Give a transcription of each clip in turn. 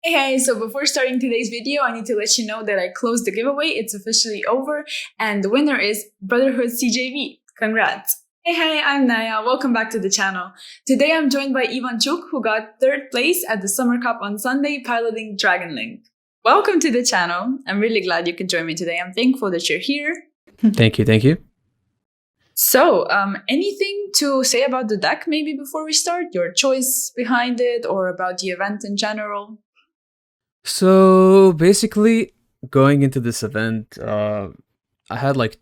Hey, so before starting today's video, I need to let you know that I closed the giveaway. It's officially over, and the winner is Brotherhood CJV. Congrats! Hey, I'm Naya. Welcome back to the channel. Today I'm joined by Ivan Chuk, who got third place at the Summer Cup on Sunday piloting Dragon Link. Welcome to the channel. I'm really glad you could join me today. I'm thankful that you're here. Thank you. So, anything to say about the deck maybe before we start? Your choice behind it or about the event in general? So basically, going into this event, I had like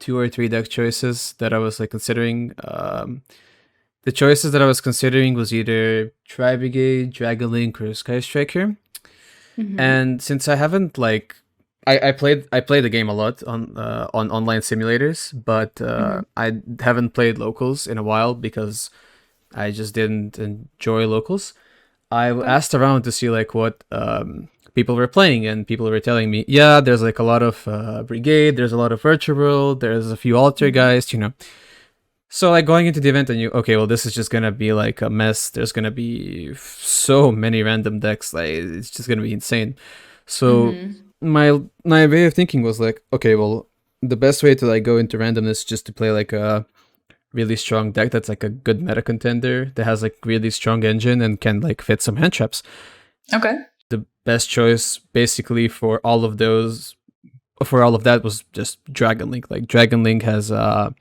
2 or 3 deck choices that I was like considering. The choices that I was considering was either Tri Brigade, Dragon Link, or Sky Striker. And since I haven't like, I played the game a lot on online simulators, but I haven't played locals in a while because I just didn't enjoy locals. I asked around to see like what people were playing, and people were telling me, yeah, there's like a lot of Brigade, there's a lot of Virtual World, there's a few Alter guys, So like going into the event, and okay, well, this is just gonna be like a mess. There's gonna be so many random decks, like it's just gonna be insane. So my way of thinking was like, okay, well, the best way to like go into randomness is just to play like a really strong deck that's like a good meta contender that has like really strong engine and can like fit some hand traps. Okay. The best choice basically for all of that was just Dragon Link. Like Dragon Link has a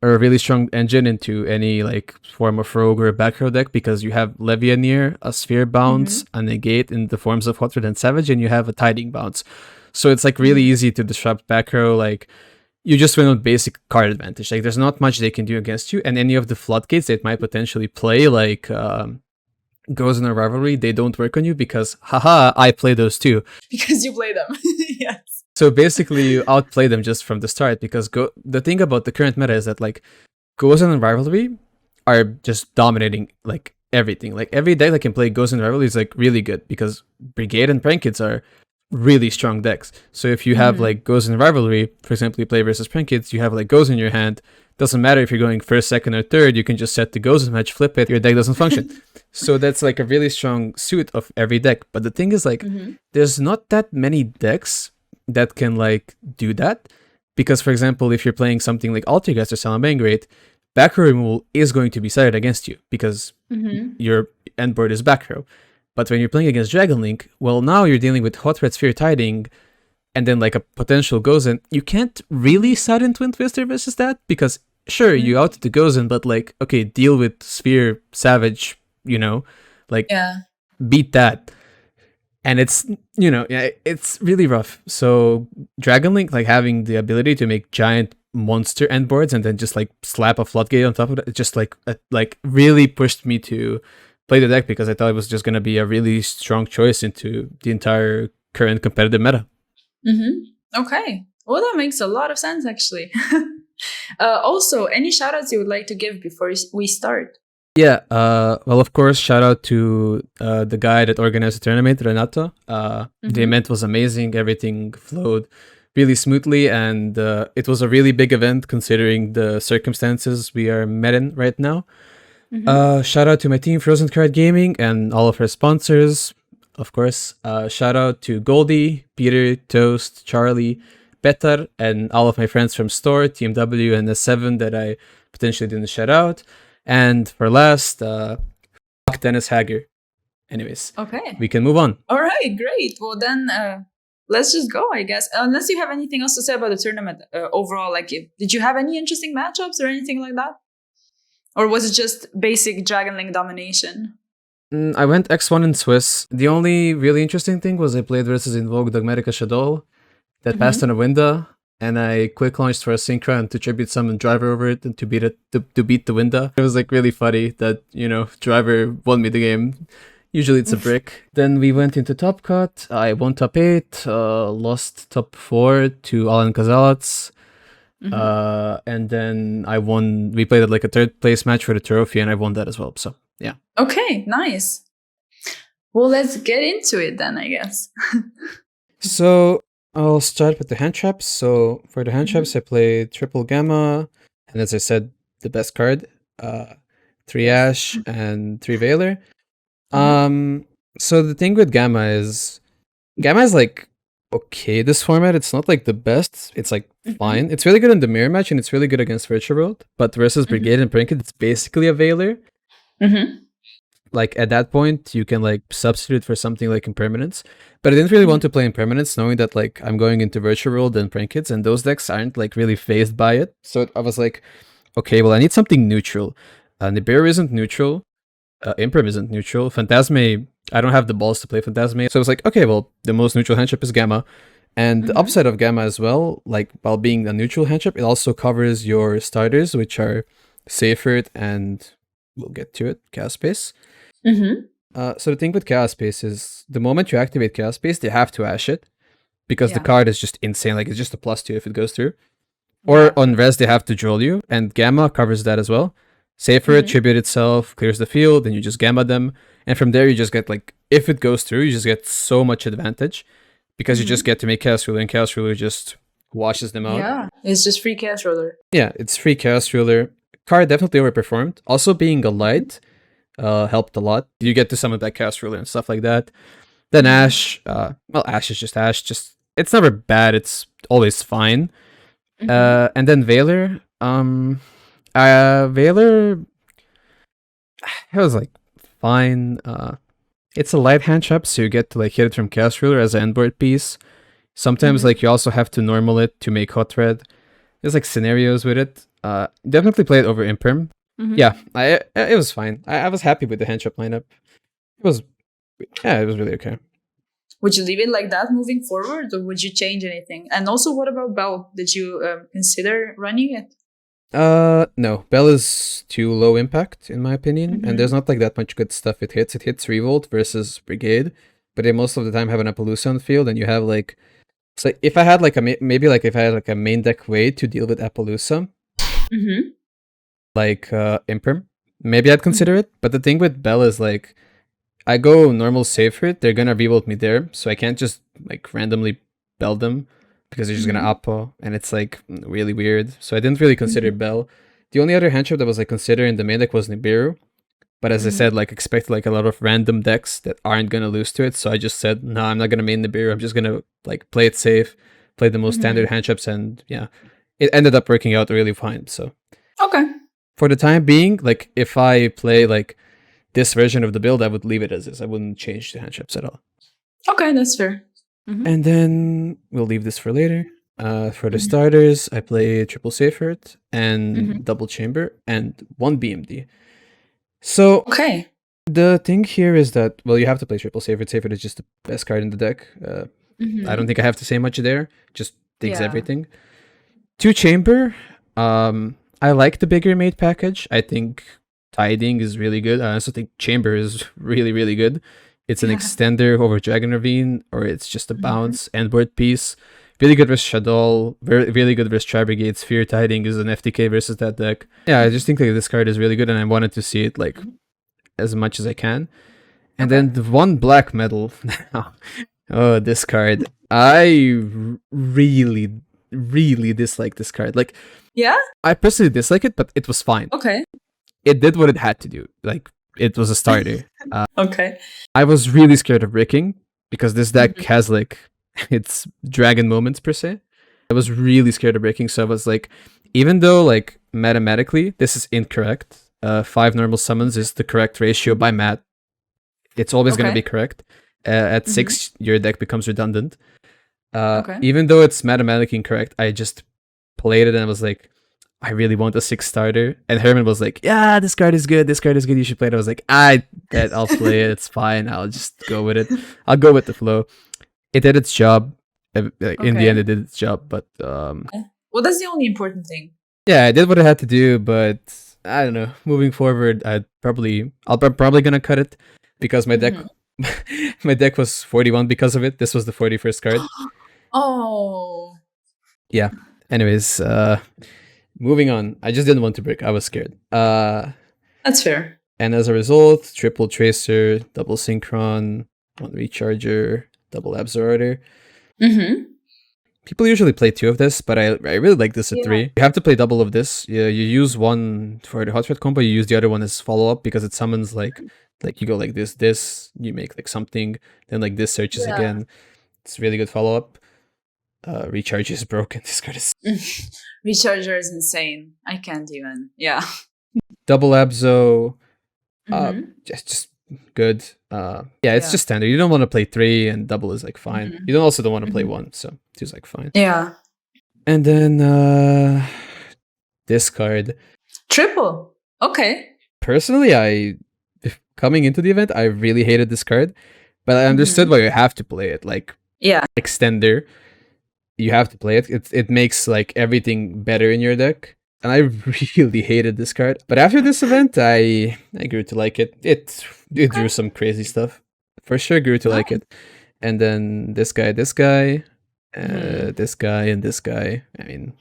really strong engine into any like form of rogue or back row deck, because you have Levianeer, a Sphere Bounce, a Negate in the forms of Hot Red and Savage, and you have a Tiding Bounce. So it's like really easy to disrupt back row. Like you just win with basic card advantage. Like there's not much they can do against you, and any of the floodgates that might potentially play, like Goes in a Rivalry, they don't work on you because, haha, I play those too. Because you play them. Yes. So basically, you outplay them just from the start, because the thing about the current meta is that like Goes in a Rivalry are just dominating like everything. Like every deck that can play Goes in Rivalry is like really good, because Brigade and Prankids are really strong decks. So if you have like Goes in Rivalry, for example, you play versus Prankids, you have like Goes in your hand. Doesn't matter if you're going first, second, or third, you can just set the Goes in match, flip it, your deck doesn't function. So that's like a really strong suit of every deck. But the thing is like, there's not that many decks that can like do that. Because for example, if you're playing something like Altergeist or Salamangreat, back row removal is going to be sided against you because your end board is back row. But when you're playing against Dragon Link, well, now you're dealing with Hot Red Sphere Tiding, and then like a potential Gozen. You can't really side in Twin Twister versus that, because sure, you outed the Gozen, but like, okay, deal with Sphere Savage, like beat that. And it's, it's really rough. So Dragon Link, like having the ability to make giant monster end boards and then just like slap a floodgate on top of it, it just like really pushed me to play the deck, because I thought it was just going to be a really strong choice into the entire current competitive meta. Okay. Well, that makes a lot of sense, actually. Also, any shoutouts you would like to give before we start? Yeah, well, of course, shout out to the guy that organized the tournament, Renato. The event was amazing. Everything flowed really smoothly, and it was a really big event considering the circumstances we are met in right now. Shout out to my team, Frozen Card Gaming, and all of our sponsors, of course. Shout out to Goldie, Peter, Toast, Charlie, Petar, and all of my friends from Store, TMW, and S7 that I potentially didn't shout out. And for last, fuck Dennis Hager. Anyways, Okay. we can move on. All right, great. Well, then let's just go, I guess. Unless you have anything else to say about the tournament overall, like, did you have any interesting matchups or anything like that? Or was it just basic Dragon Link domination? I went X1 in Swiss. The only really interesting thing was I played versus Invoke Dogmatica Shadow that passed on a window, and I quick launched for a Synchron to tribute summon Driver over it and to beat it to beat the window. It was like really funny that, Driver won me the game. Usually it's a brick. Then we went into Top Cut. I won top 8, lost top 4 to Alan Kazalats. And then we played at like a third place match for the trophy, and I won that as well. So yeah. Okay, nice. Well, let's get into it then, I guess. So I'll start with the hand traps. So for the hand traps, I played Triple Gamma, and as I said, the best card, 3 Ash and 3 Veiler. So the thing with Gamma is like okay. This format, it's not like the best. It's like fine. It's really good in the mirror match, and it's really good against Virtual World. But versus Brigade and Trinket, it's basically a Veiler. Mm-hmm. Like at that point, you can like substitute for something like Impermanence. But I didn't really want to play Impermanence, knowing that like I'm going into Virtual World and Trinkets, and those decks aren't like really phased by it. So I was like, okay, well I need something neutral. Nibiru isn't neutral. Imperm isn't neutral. Phantasme, I don't have the balls to play Phantasme. So I was like, okay, well, the most neutral handship is Gamma. And the upside of Gamma as well, like while being a neutral handship, it also covers your starters, which are Seyfert and we'll get to it, Chaos Space. So the thing with Chaos Space is the moment you activate Chaos Space, they have to ash it because the card is just insane. Like it's just a +2 if it goes through. Or on res, they have to droll you, and Gamma covers that as well. Safer, tribute itself, clears the field, then you just Gamma them. And from there, you just get, like, if it goes through, you just get so much advantage because you just get to make Chaos Ruler, and Chaos Ruler just washes them out. Yeah, it's just free Chaos Ruler. Yeah, it's free Chaos Ruler. Card definitely overperformed. Also, being a light helped a lot. You get to summon that Chaos Ruler and stuff like that. Then Ash, well, Ash is just Ash. Just it's never bad. It's always fine. And then Veiler, Veiler, it was like fine. It's a light hand trap, so you get to like hit it from Chaos Ruler as an endboard piece. Sometimes like you also have to normal it to make Hot Red. There's like scenarios with it. Definitely play it over Imperm. Yeah, it was fine. I was happy with the hand trap lineup. It was really okay. Would you leave it like that moving forward, or would you change anything? And also, what about Bell? Did you consider running it? No. Bell is too low impact, in my opinion, and there's not like that much good stuff it hits. It hits Revolt versus Brigade, but they most of the time have an Appaloosa on the field, and you have like... So if I had like maybe like if I had like a main deck way to deal with Appaloosa, like Imperm, maybe I'd consider it. But the thing with Bell is like, I go normal save for it, they're gonna revolt me there, so I can't just like randomly Bell them because they're just gonna Appo, and it's like really weird. So I didn't really consider Bell. The only other handship that was like considered in the main deck was Nibiru, but as I said, like expect like a lot of random decks that aren't gonna lose to it. So I just said, no, I'm not gonna main Nibiru. I'm just gonna like play it safe, play the most standard handships, and yeah, it ended up working out really fine. So okay, for the time being, like if I play like this version of the build, I would leave it as is. I wouldn't change the handships at all. Okay, that's fair. And then we'll leave this for later. For the starters, I play triple Seyfert and double chamber and one BMD. So okay, the thing here is that, well, you have to play triple Seyfert. Seyfert is just the best card in the deck. I don't think I have to say much there. Just takes everything. Two chamber. I like the bigger mate package. I think Tiding is really good. I also think Chamber is really, really good. It's an extender over Dragon Ravine, or it's just a bounce endboard piece. Really good versus Shadow, really good versus Tri-Brigade. Sphere Tiding is an FTK versus that deck. Yeah, I just think like this card is really good, and I wanted to see it like as much as I can. And then the one black metal. Oh, this card. I really, really dislike this card. Like, yeah, I personally dislike it, but it was fine. okay, It did what it had to do. Like, it was a starter. okay. I was really scared of bricking because this deck has like its dragon moments per se. I was really scared of breaking, so I was like, even though like mathematically this is incorrect, 5 normal summons is the correct ratio by math. It's always going to be correct. At 6, your deck becomes redundant. Even though it's mathematically incorrect, I just played it and I was like, I really want a 6 starter. And Herman was like, yeah, this card is good. This card is good. You should play it. I was like, I'll play it. It's fine. I'll just go with it. I'll go with the flow. It did its job. In the end, it did its job. But well, that's the only important thing. Yeah, I did what I had to do. But I don't know. Moving forward, I'm probably gonna cut it because my deck my deck was 41 because of it. This was the 41st card. Oh. Yeah. Anyways, moving on. I just didn't want to break. I was scared. That's fair. And as a result, triple Tracer, double Synchron, one Recharger, double Absorber. People usually play 2 of this, but I really like this at 3. You have to play double of this. You use one for the Hot Red combo, you use the other one as follow-up because it summons like Like you go like this, you make like something, then like this searches Yeah. again. It's really good follow up. Recharge is broken. This card is Recharger is insane. I can't even. Yeah. double Abzo. Mhm. Just good. Yeah, it's Yeah. just standard. You don't want to play 3 and double is like fine. Mhm. You don't also don't want to play Mhm. 1, so 2 is like fine. Yeah. And then this card. Triple. Okay. Personally, coming into the event, I really hated this card, but I understood why you have to play it. Like Yeah. extender, you have to play it. It makes like everything better in your deck. And I really hated this card. But after this event, I grew to like it. It drew some crazy stuff. For sure grew to like it. And then this guy, this guy, this guy, and this guy. I mean,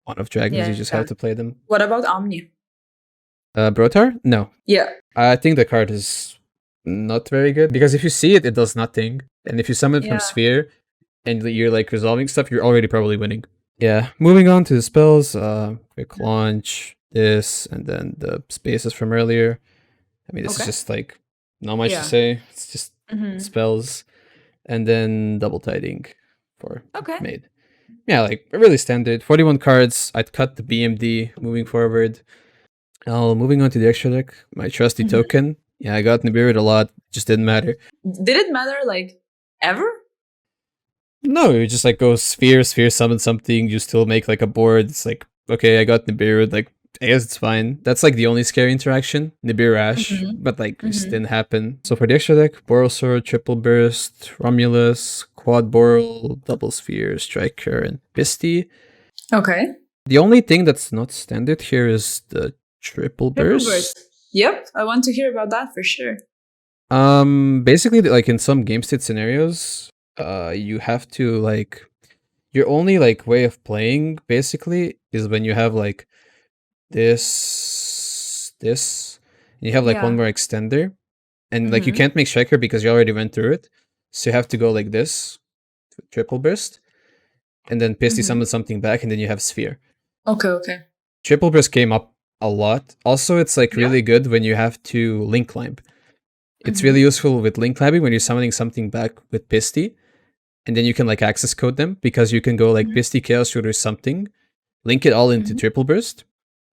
one of dragons, you just have to play them. What about Omni? Brotar? No. Yeah. I think the card is not very good. Because if you see it, it does nothing. And if you summon it from Sphere, and you're like resolving stuff, you're already probably winning. Yeah, moving on to the spells, quick launch, this, and then the spaces from earlier. I mean, this is just like not much to say. It's just spells, and then double tiding for made. Yeah, like really standard. 41 cards. I'd cut the BMD moving forward. Moving on to the extra deck, my trusty token. Yeah, I got Nibiru a lot. Just didn't matter. Did it matter like ever? No, you just like go sphere, summon something, you still make like a board. It's like, okay, I got Nibiru, like, I guess it's fine. That's like the only scary interaction, Nibiru Ash, but like, it just didn't happen. So for the extra deck, Borosword, Triple Burst, Romulus, Quad Boral, Double Sphere, Striker, and Pisty. Okay. The only thing that's not standard here is the Triple Burst. Yep, I want to hear about that for sure. Basically, like in some game state scenarios, you have to like your only like way of playing basically is when you have like this and you have like one more extender, and like you can't make striker because you already went through it, so you have to go like this, triple burst, and then Pisty summon something back, and then you have sphere. Okay. Triple burst came up a lot. Also, it's like really good when you have to link climb. It's really useful with link climbing when you're summoning something back with Pisty. And then you can like access code them because you can go like Pisty, Chaos Shooter, something, link it all into Triple Burst.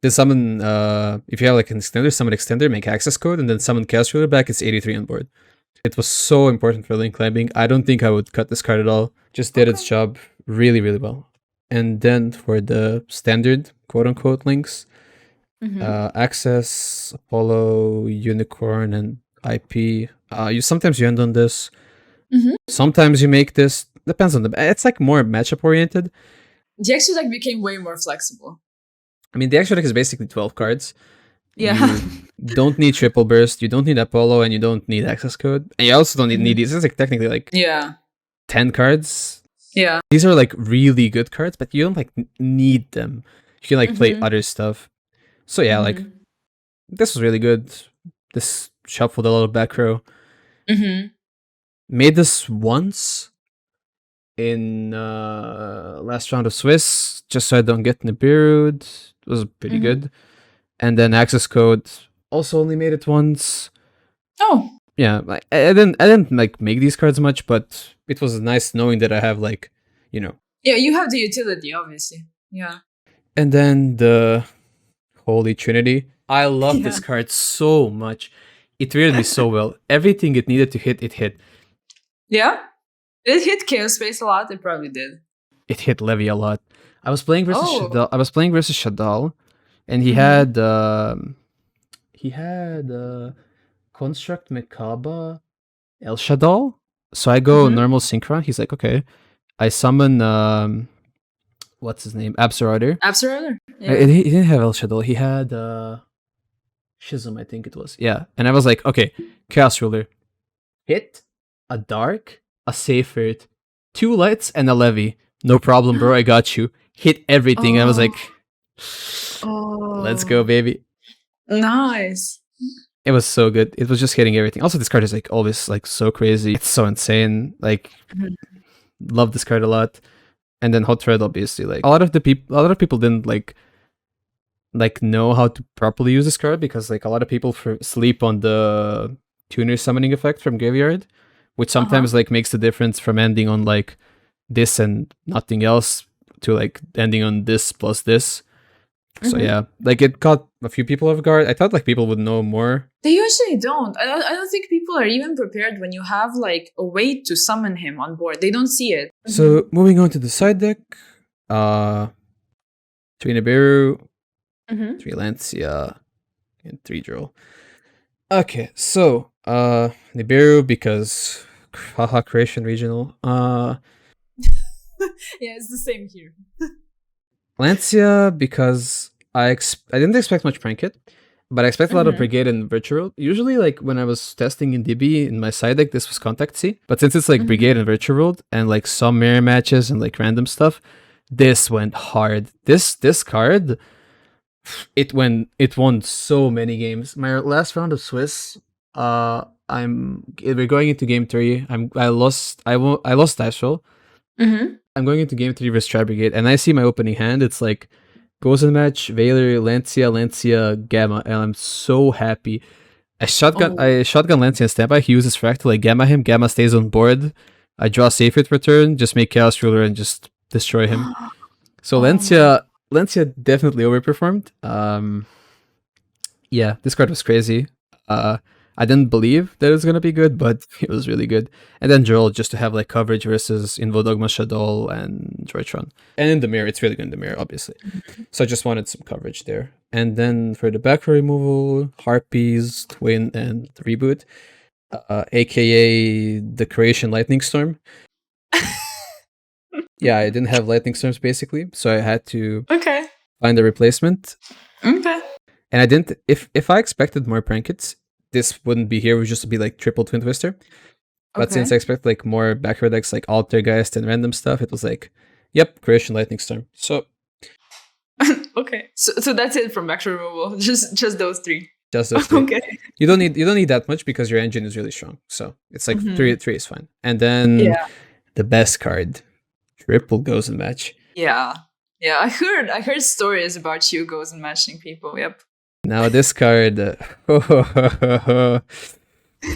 Then summon, if you have like an extender, summon extender, make access code, and then summon Chaos Shooter back. It's 83 on board. It was so important for link climbing. I don't think I would cut this card at all. Just did its job really, really well. And then for the standard quote unquote links, Access, Apollo, Unicorn, and IP. Sometimes you end on this. Sometimes you make this. Depends on it's like more matchup oriented. The extra deck became way more flexible. I mean, the extra deck is basically 12 cards. Yeah. You don't need triple burst. You don't need Apollo, and you don't need access code. And you also don't need these. It's like technically like 10 cards. Yeah. These are like really good cards, but you don't like need them. You can like play other stuff. So yeah, like this was really good. This shuffled a lot of back row. Made this once in last round of Swiss, just so I don't get Nibiru. It was pretty good. And then access code also only made it once. Oh. Yeah, like I didn't like make these cards much, but it was nice knowing that I have like, you know. Yeah, you have the utility, obviously. Yeah. And then the Holy Trinity. I love this card so much. It treated me so well. Everything it needed to hit, it hit. Yeah? It hit Chaos Space a lot. It probably did. It hit Levy a lot. I was playing versus Shadal, and he had Construct Mekaba El Shadal. So I go normal Synchron. He's like, okay. I summon what's his name? Absorarder. Yeah. He didn't have El Shadal. He had Schism, I think it was. Yeah. And I was like, okay, Chaos Ruler. Hit a Dark, a Seyfert, 2 lights, and a Levy. No problem, bro. I got you. Hit everything. I was like, let's go, baby. Nice. It was so good. It was just hitting everything. Also, this card is like always like so crazy. It's so insane. Like, love this card a lot. And then Hot Thread, obviously, like a lot of people didn't like know how to properly use this card because like a lot of people sleep on the tuner summoning effect from graveyard, which sometimes like makes the difference from ending on like this and nothing else to like ending on this plus this. So yeah, like it caught a few people off guard. I thought like people would know more. They usually don't. I don't think people are even prepared when you have like a way to summon him on board. They don't see it. So moving on to the side deck, 3 Nibiru, 3 Lancia, and 3 Drill. Okay, so Nibiru because haha creation regional. Yeah, it's the same here. Lancia because I didn't expect much prank it, but I expect a lot of Brigade and Virtual. Usually, like when I was testing in DB in my side deck, this was Contact C. But since it's like Brigade and Virtual World and like some mirror matches and like random stuff, this went hard. This card, it won so many games. My last round of Swiss, we're going into game 3. I lost Dice Roll. I'm going into game 3 versus Tri Brigade, and I see my opening hand. It's like goes in match, Valor, Lancia, Gamma, and I'm so happy. I shotgun Lancia and standby. He uses Frack to like Gamma him. Gamma stays on board. I draw Sacred return, just make Chaos Ruler and just destroy him. So Lancia definitely overperformed. Yeah, this card was crazy. I didn't believe that it was gonna be good, but it was really good. And then Joel just to have like coverage versus Invodogma, Shadow, and Droidtron. And in the mirror, it's really good in the mirror, obviously. So I just wanted some coverage there. And then for the back row removal, Harpies, Twin, and Reboot, aka the Creation Lightning Storm. Yeah, I didn't have Lightning Storms basically, so I had to find a replacement. Okay. And I didn't. If I expected more Prankets, this wouldn't be here. It would just be like triple Twin Twister. But since I expect like more backward decks like Altergeist and random stuff, it was like, yep, Creation Lightning Storm. So okay. So that's it from back removal. Just those 3. Just those 3. Okay. You don't need that much because your engine is really strong. So it's like 3 is fine. And then the best card, triple goes in match. Yeah. Yeah, I heard stories about you goes and matching people. Yep. Now this card,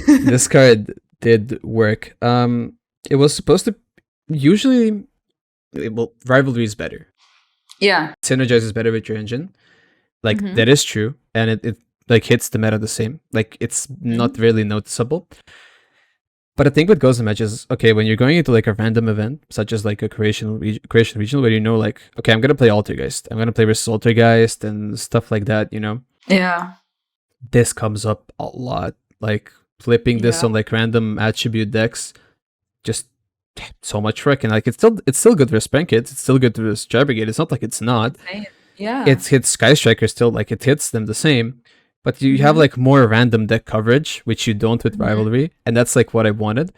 this card did work. It was supposed to. Usually, Rivalry is better. Yeah, Synergizes better with your engine. Like that is true, and it like hits the meta the same. Like it's not really noticeable. But I think what goes in matches, okay, when you're going into like a random event, such as like a creation regional, where you know like, okay, I'm gonna play Altergeist, I'm gonna play versus Altergeist and stuff like that, you know. Yeah. This comes up a lot. Like flipping this on like random attribute decks, just so much frick. And like it's still good versus Prankets, it's still good versus Tri Brigade. It's not like it's not. Yeah. It hits Sky Striker still, like it hits them the same. But you have like more random deck coverage, which you don't with Rivalry, and that's like what I wanted.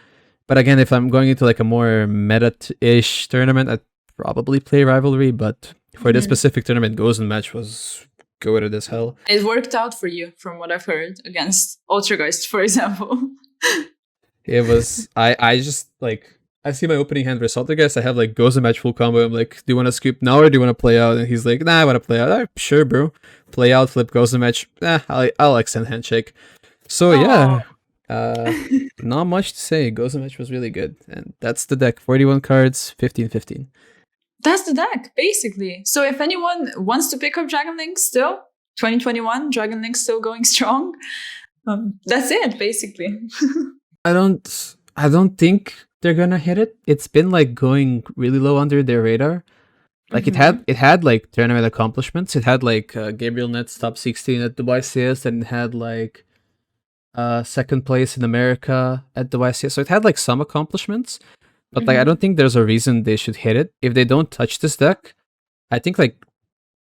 But again, if I'm going into like a more meta-ish tournament, I'd probably play Rivalry. But for this specific tournament, Goes in Match was goated as hell. It worked out for you, from what I've heard, against Ultrageist, for example. It was I just like I see my opening hand versus Ultrageist. I have like Goes in Match full combo. I'm like, do you want to scoop now or do you want to play out? And he's like, nah, I want to play out. Sure, bro. Play out, flip, Goes in Match. I'll extend Handshake. So yeah, not much to say. Goes in Match was really good, and that's the deck. 41 cards, 15/15. That's the deck, basically. So if anyone wants to pick up Dragon Link still, 2021, Dragon Link still going strong. That's it, basically. I don't think they're gonna hit it. It's been like going really low under their radar. Like it had like tournament accomplishments. It had like Gabriel Nets top 16 at the YCS, and it had like second place in America at the YCS. So it had like some accomplishments, but like I don't think there's a reason they should hit it. If they don't touch this deck, I think like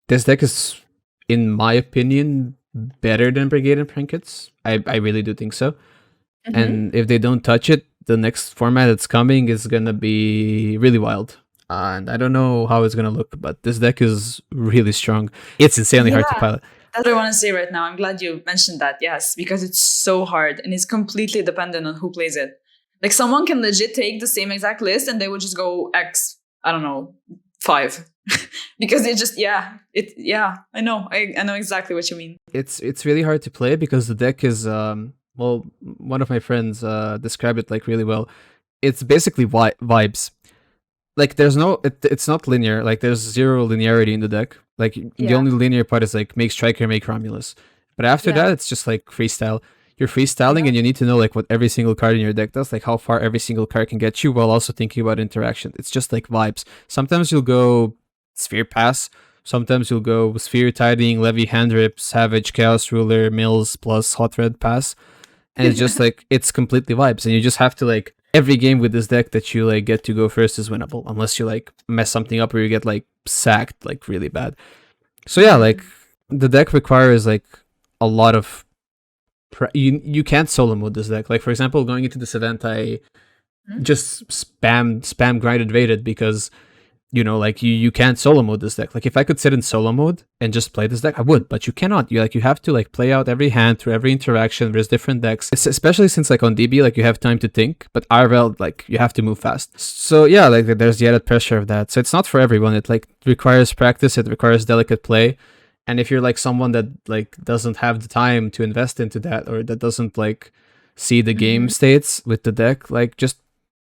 this deck is, in my opinion, better than Brigade and Prankets. I really do think so. And if they don't touch it, the next format that's coming is gonna be really wild. And I don't know how it's gonna look, but this deck is really strong. It's insanely hard to pilot. That's what I want to say right now. I'm glad you mentioned that, yes, because it's so hard and it's completely dependent on who plays it. Like someone can legit take the same exact list and they would just go X, I don't know, 5. Because it just, I know. I know exactly what you mean. It's really hard to play because the deck is well, one of my friends described it like really well. It's basically vibes. Like there's no, it's not linear. Like there's zero linearity in the deck. Like the Yeah. only linear part is like make striker, make Romulus. But after Yeah. that, it's just like freestyle. You're freestyling, Yeah. and you need to know like what every single card in your deck does, like how far every single card can get you, while also thinking about interaction. It's just like vibes. Sometimes you'll go Sphere Pass. Sometimes you'll go Sphere Tiding, Levy, Hand Rip, Savage, Chaos Ruler, Mills plus Hot Red Pass, and it's just like it's completely vibes, and you just have to like every game with this deck that you like get to go first is winnable, unless you like mess something up or you get like sacked like really bad. So yeah, like the deck requires like a lot of you can't solo mode this deck. Like for example, going into this event, I just spam grinded rated because like you can't solo mode this deck. Like if I could sit in solo mode and just play this deck, I would, but you cannot. You have to like play out every hand through every interaction. There's different decks, especially since like on DB, like you have time to think, but RVL, like you have to move fast. So yeah, like there's the added pressure of that. So it's not for everyone. It like requires practice. It requires delicate play. And if you're like someone that like doesn't have the time to invest into that, or that doesn't like see the game states with the deck, like just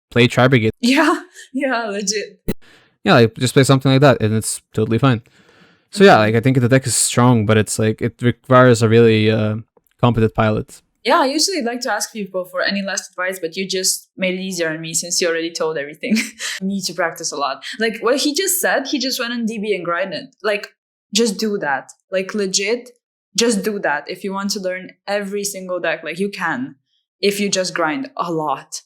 play Tri Brigade. Yeah. Yeah. Legit. Yeah, like just play something like that and it's totally fine. So yeah, like I think the deck is strong, but it's like it requires a really competent pilot. Yeah, I usually like to ask people for any last advice, but you just made it easier on me since you already told everything. You need to practice a lot. Like what he just said, he just went on DB and grinded. Like, just do that. Like, legit, just do that. If you want to learn every single deck, like you can. If you just grind a lot.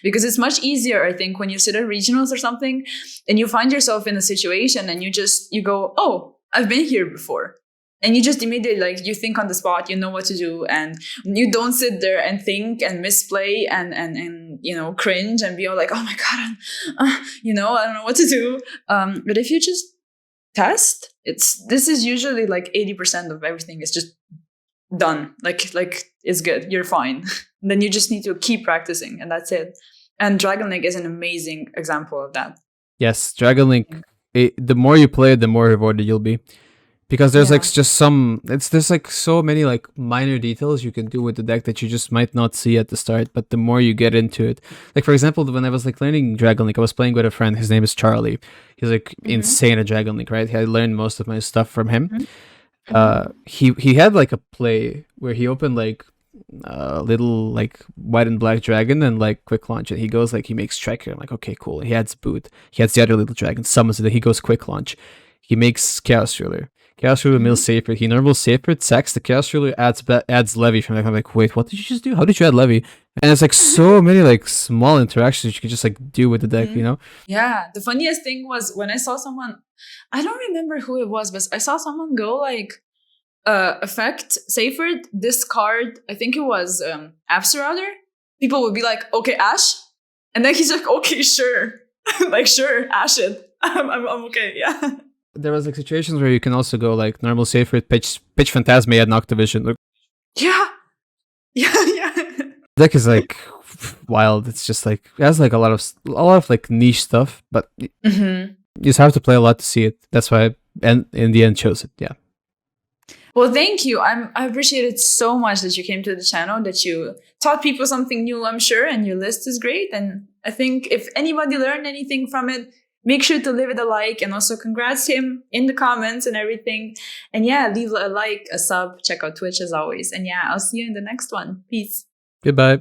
Because it's much easier, I think, when you sit at regionals or something and you find yourself in a situation and you go, oh, I've been here before. And you just immediately, like, you think on the spot, you know what to do, and you don't sit there and think and misplay and cringe and be all like, oh my God, I don't know what to do. But if you just test, this is usually like 80% of everything is just done. Like it's good, you're fine. Then you just need to keep practicing, and that's it. And Dragon Link is an amazing example of that. Yes, Dragon Link, the more you play it, the more rewarded you'll be. Because there's like just there's like so many like minor details you can do with the deck that you just might not see at the start, but the more you get into it, like for example, when I was like learning Dragon Link, I was playing with a friend. His name is Charlie. He's like insane at Dragon Link, right? I learned most of my stuff from him. He had like a play where he opened like a little like white and black dragon and like quick launch, and he goes like he makes striker. I'm like, okay, cool. He adds boot. He adds the other little dragon, summons it. He goes quick launch. He makes Chaos Ruler. Chaos Ruler mills Safer. He normal Safer, sacks the Chaos Ruler, adds Levy from like, I'm like, wait, what did you just do? How did you add Levy? And it's like so many like small interactions you can just like do with the deck, you know? Yeah. The funniest thing was when I saw someone, I don't remember who it was, but I saw someone go like effect Safer, discard, I think it was Absurrouter. People would be like, okay, Ash. And then he's like, okay, sure. Like, sure, Ash it. I'm okay, yeah. There was like situations where you can also go like normal Safer, pitch Phantasma, add Noctivision. Like, yeah. deck is like wild. It's just like it has like a lot of like niche stuff, but you just have to play a lot to see it. That's why I in the end chose it. Yeah. Well, thank you. I appreciate it so much that you came to the channel, that you taught people something new, I'm sure, and your list is great. And I think if anybody learned anything from it, make sure to leave it a like, and also congrats him in the comments and everything. And yeah, leave a like, a sub, check out Twitch as always. And yeah, I'll see you in the next one. Peace. Goodbye.